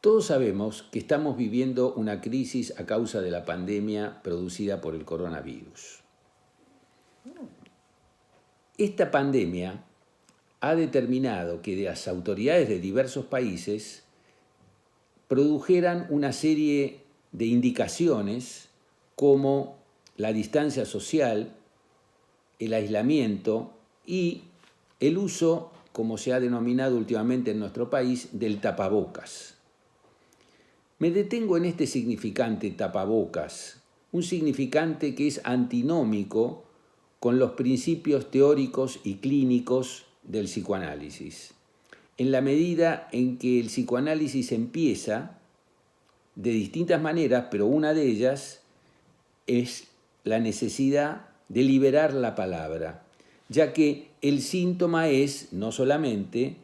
Todos sabemos que estamos viviendo una crisis a causa de la pandemia producida por el coronavirus. Esta pandemia ha determinado que las autoridades de diversos países produjeran una serie de indicaciones como la distancia social, el aislamiento y el uso, como se ha denominado últimamente en nuestro país, del tapabocas. Me detengo en este significante tapabocas, un significante que es antinómico con los principios teóricos y clínicos del psicoanálisis, en la medida en que el psicoanálisis empieza de distintas maneras, pero una de ellas es la necesidad de liberar la palabra, ya que el síntoma es no solamente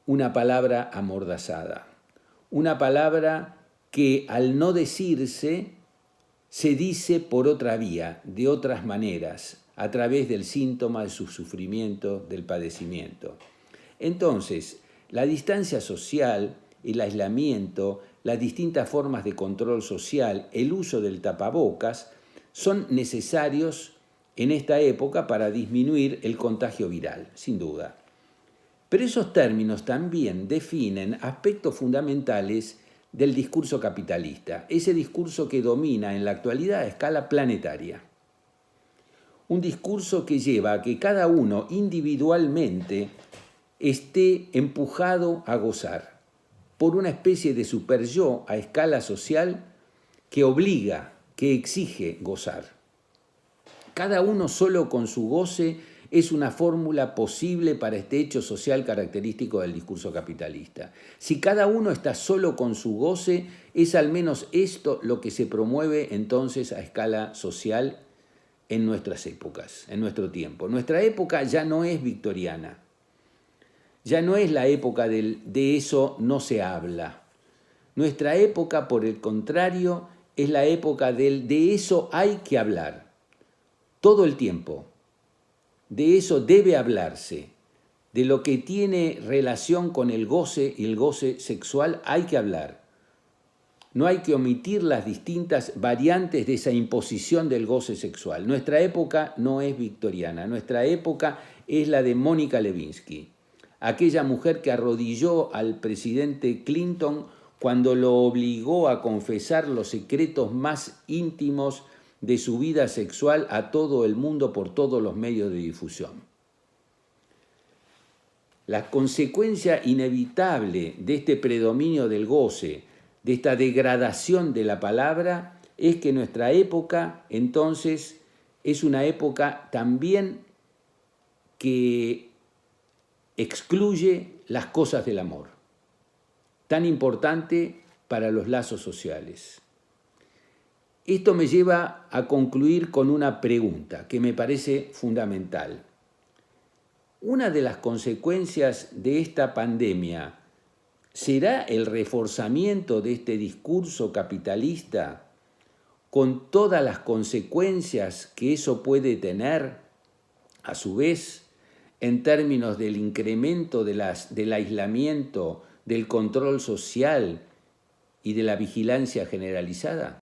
una palabra amordazada, una palabra que al no decirse se dice por otra vía, de otras maneras, a través del síntoma de su sufrimiento, del padecimiento. Entonces, la distancia social, el aislamiento, las distintas formas de control social, el uso del tapabocas, son necesarios en esta época para disminuir el contagio viral, sin duda. Pero esos términos también definen aspectos fundamentales del discurso capitalista, ese discurso que domina en la actualidad a escala planetaria. Un discurso que lleva a que cada uno individualmente esté empujado a gozar por una especie de superyo a escala social que obliga, que exige gozar. Cada uno solo con su goce es una fórmula posible para este hecho social característico del discurso capitalista. Si cada uno está solo con su goce, es al menos esto lo que se promueve entonces a escala social en nuestras épocas, en nuestro tiempo. Nuestra época ya no es victoriana, ya no es la época de eso no se habla. Nuestra época, por el contrario, es la época de eso hay que hablar, todo el tiempo. De eso debe hablarse, de lo que tiene relación con el goce y el goce sexual hay que hablar. No hay que omitir las distintas variantes de esa imposición del goce sexual. Nuestra época no es victoriana, nuestra época es la de Mónica Lewinsky, aquella mujer que arrodilló al presidente Clinton cuando lo obligó a confesar los secretos más íntimos de su vida sexual a todo el mundo por todos los medios de difusión. La consecuencia inevitable de este predominio del goce, de esta degradación de la palabra, es que nuestra época, entonces, es una época también que excluye las cosas del amor, tan importante para los lazos sociales. Esto me lleva a concluir con una pregunta que me parece fundamental. Una de las consecuencias de esta pandemia será el reforzamiento de este discurso capitalista con todas las consecuencias que eso puede tener, a su vez, en términos del incremento del aislamiento, del control social y de la vigilancia generalizada.